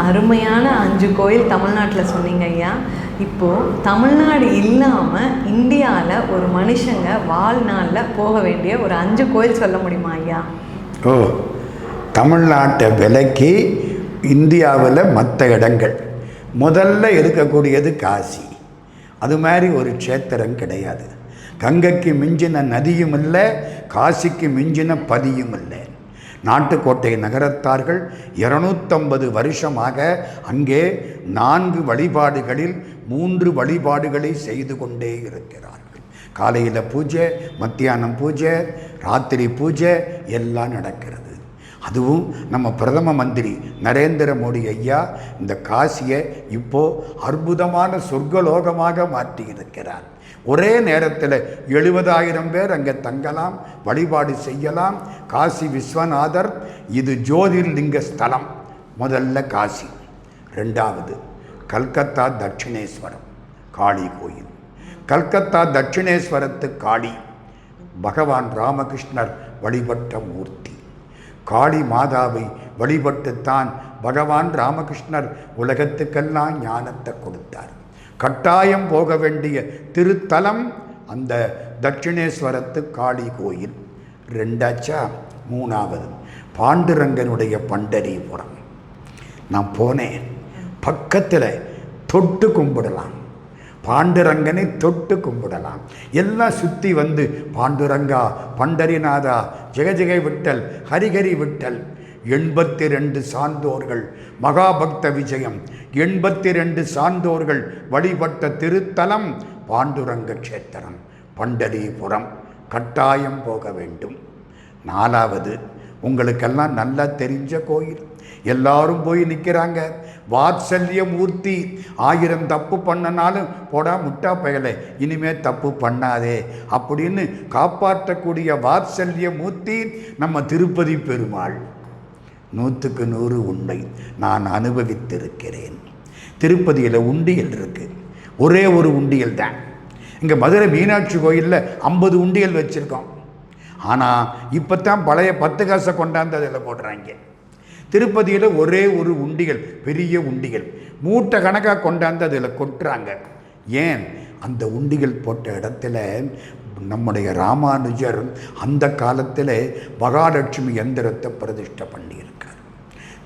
அருமையான 5 கோயில் தமிழ்நாட்டில் சொன்னீங்க ஐயா. இப்போது தமிழ்நாடு இல்லாமல் இந்தியாவில் ஒரு மனுஷங்க வாழ்நாளில் போக வேண்டிய ஒரு 5 கோயில் சொல்ல முடியுமா ஐயா? தமிழ்நாட்டை விலக்கி இந்தியாவில் மற்ற இடங்கள் முதல்ல இருக்கக்கூடியது காசி. அது மாதிரி ஒரு க்ஷேத்திரம் கிடையாது. கங்கைக்கு மிஞ்சின நதியும் இல்லை, காசிக்கு மிஞ்சின பதியும் இல்லை. நாட்டுக்கோட்டை நகரத்தார்கள் 250 வருஷமாக அங்கே 4 வழிபாடுகளில் 3 வழிபாடுகளை செய்து கொண்டே இருக்கிறார்கள். காலையில் பூஜை, மத்தியானம் பூஜை, ராத்திரி பூஜை எல்லாம் நடக்கிறது. அதுவும் நம்ம பிரதம மந்திரி நரேந்திர மோடி ஐயா இந்த காசியை இப்போது அற்புதமான சொர்க்கலோகமாக மாற்றி இருக்கிறார். ஒரே நேரத்தில் 70,000 பேர் அங்கே தங்கலாம், வழிபாடு செய்யலாம். காசி விஸ்வநாதர் இது ஜோதிர்லிங்க ஸ்தலம். முதல்ல காசி. 2வது கல்கத்தா தட்சிணேஸ்வரம் காளி கோயில். கல்கத்தா தட்சிணேஸ்வரத்து காளி பகவான் ராமகிருஷ்ணர் வழிபட்ட மூர்த்தி. காளி மாதாவை வழிபட்டுத்தான் பகவான் ராமகிருஷ்ணர் உலகத்துக்கெல்லாம் ஞானத்தை கொடுத்தார். கட்டாயம் போக வேண்டிய திருத்தலம் அந்த தட்சிணேஸ்வரத்து காளி கோயில். 3வது பாண்டுரங்கனுடைய பண்டரிபுரம். நான் போனேன், பக்கத்தில் தொட்டு கும்பிடலாம், பாண்டுரங்கனை தொட்டு கும்பிடலாம். எல்லாம் சுற்றி வந்து பாண்டுரங்கா, பண்டரிநாதா, ஜெகஜெக விட்டல், ஹரிஹரி விட்டல். 82 சான்றோர்கள் மகாபக்த விஜயம். 82 சான்றோர்கள் வழிபட்ட திருத்தலம் பாண்டுரங்க க்ஷேத்திரம் பண்டரிபுரம். கட்டாயம் போக வேண்டும். 4வது உங்களுக்கெல்லாம் நல்லா தெரிஞ்ச கோயில், எல்லாரும் போய் நிற்கிறாங்க. வாத்சல்ய மூர்த்தி. 1000 தப்பு பண்ணனாலும் போடா முட்டா பயலை, இனிமே தப்பு பண்ணாதே அப்படின்னு காப்பாற்றக்கூடிய வாத்சல்ய மூர்த்தி நம்ம திருப்பதி பெருமாள். 100க்கு 100 உண்மை. நான் அனுபவித்திருக்கிறேன். திருப்பதியில் உண்டியல் இருக்குது, ஒரே ஒரு உண்டியல் தான். இங்கே மதுரை மீனாட்சி கோயிலில் 50 உண்டியல் வச்சுருக்கோம். ஆனால் இப்போ தான் பழைய 10 காசை கொண்டாந்து அதில் போடுறாங்க. திருப்பதியில் ஒரே ஒரு உண்டியல், பெரிய உண்டியல், மூட்டை கணக்காக கொண்டாந்து அதில் கொட்டுறாங்க. ஏன்? அந்த உண்டியல் போட்ட இடத்துல நம்முடைய ராமானுஜர் அந்த காலத்தில் மகாலட்சுமி எந்திரத்தை பிரதிஷ்டை பண்ணியிருக்கார்.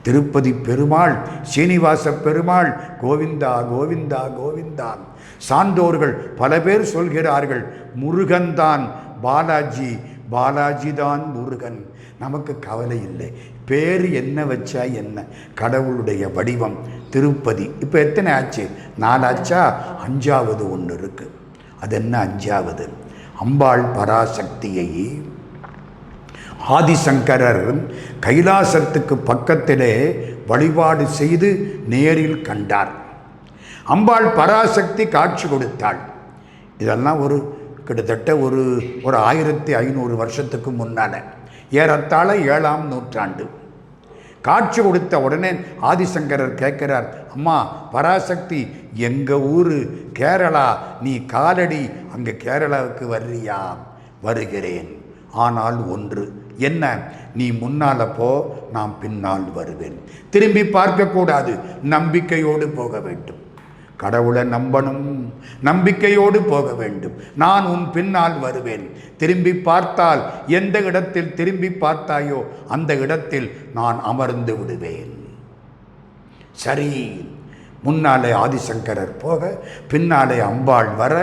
திருப்பதி பெருமாள், சீனிவாச பெருமாள், கோவிந்தா கோவிந்தா கோவிந்தா. சான்றோர்கள் பல பேர் சொல்கிறார்கள், முருகன்தான் பாலாஜி, பாலாஜி தான் முருகன். நமக்கு கவலை இல்லை, பேர் என்ன வச்சா என்ன, கடவுளுடைய வடிவம் திருப்பதி. இப்போ எத்தனை ஆச்சு? 4 ஆச்சா? 5வது ஒன்று இருக்குது. அது என்ன 5வது? அம்பாள் பராசக்தியை ஆதிசங்கரர் கைலாசத்துக்கு பக்கத்திலே வழிபாடு செய்து நேரில் கண்டார். அம்பாள் பராசக்தி காட்சி கொடுத்தாள். இதெல்லாம் கிட்டத்தட்ட ஒரு 1500 வருஷத்துக்கு முன்னால், ஏறத்தாழ 7ஆம் நூற்றாண்டு. காட்சி கொடுத்த உடனே ஆதிசங்கரர் கேட்கிறார், அம்மா பராசக்தி, எங்கள் ஊர் கேரளா, நீ காலடி அங்கே கேரளாவுக்கு வர்றியா? வருகிறேன். ஆனால் ஒன்று, என்ன? நீ முன்னால் போ, நான் பின்னால் வருவேன். திரும்பி பார்க்கக்கூடாது, நம்பிக்கையோடு போக வேண்டும். கடவுளை நம்பணும், நம்பிக்கையோடு போக வேண்டும். நான் உன் பின்னால் வருவேன். திரும்பி பார்த்தால், எந்த இடத்தில் திரும்பி பார்த்தாயோ அந்த இடத்தில் நான் அமர்ந்து விடுவேன். சரி. முன்னாலே ஆதிசங்கரர் போக, பின்னாலே அம்பாள் வர,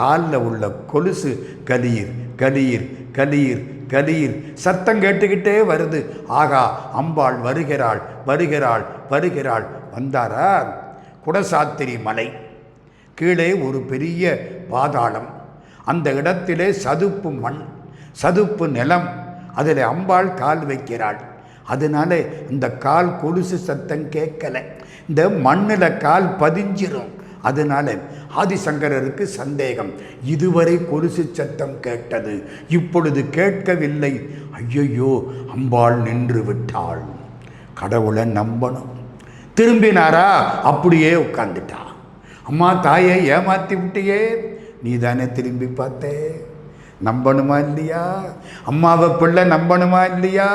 காலில் உள்ள கொலுசு கலீர் கலீர் கலீர் கலீர் சத்தம் கேட்டுக்கிட்டே வருது. ஆகா, அம்பாள் வருகிறாள் வருகிறாள் வருகிறாள். வந்தாரா? குடசாத்திரி மலை கீழே ஒரு பெரிய பாதாளம். அந்த இடத்திலே சதுப்பு மண், சதுப்பு நிலம். அதில் அம்பாள் கால் வைக்கிறாள். அதனால இந்த கால் கொலுசு சத்தம் கேட்கலை, இந்த மண்ணில் கால் பதிஞ்சிரும். அதனால ஆதிசங்கரருக்கு சந்தேகம், இதுவரை கொலுசு சத்தம் கேட்டது, இப்பொழுது கேட்கவில்லை. ஐயையோ, அம்பாள் நின்று விட்டாள். கடவுளை நம்பணும். திரும்பினாரா? அப்படியே உட்கார்ந்துட்டா. அம்மா தாயை ஏமாற்றி விட்டியே, நீ தானே திரும்பி பார்த்தே, நம்பணுமா இல்லையா? அம்மாவை பிள்ளை நம்பணுமா இல்லையா?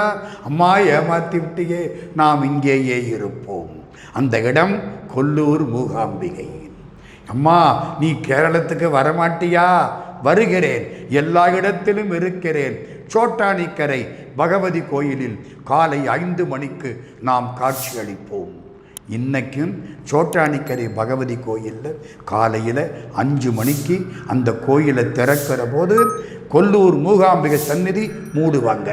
அம்மா ஏமாற்றி விட்டியே, நாம் இங்கேயே இருப்போம். அந்த இடம் கொல்லூர் மூகாம்பிகை. அம்மா நீ கேரளத்துக்கு வரமாட்டியா? வருகிறேன், எல்லா இடத்திலும் இருக்கிறேன். சோட்டானிக்கரை பகவதி கோயிலில் காலை 5 மணிக்கு நாம் காட்சி அளிப்போம். இன்னைக்கும் சோட்டானிக்கரை பகவதி கோயிலில் காலையில் 5 மணிக்கு அந்த கோயிலை திறக்கிற போது கொல்லூர் மூகாம்பிகை சந்நிதி மூடுவாங்க.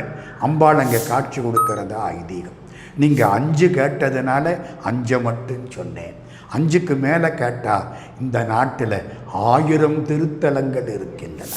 அம்பாள் அங்கே காட்சி கொடுக்கறதா ஐதீகம். நீங்கள் 5 கேட்டதுனால 5 மட்டும் சொன்னேன். 5க்கு மேலே கேட்டால் இந்த நாட்டில் 1000 திருத்தலங்கள் இருக்கின்றன.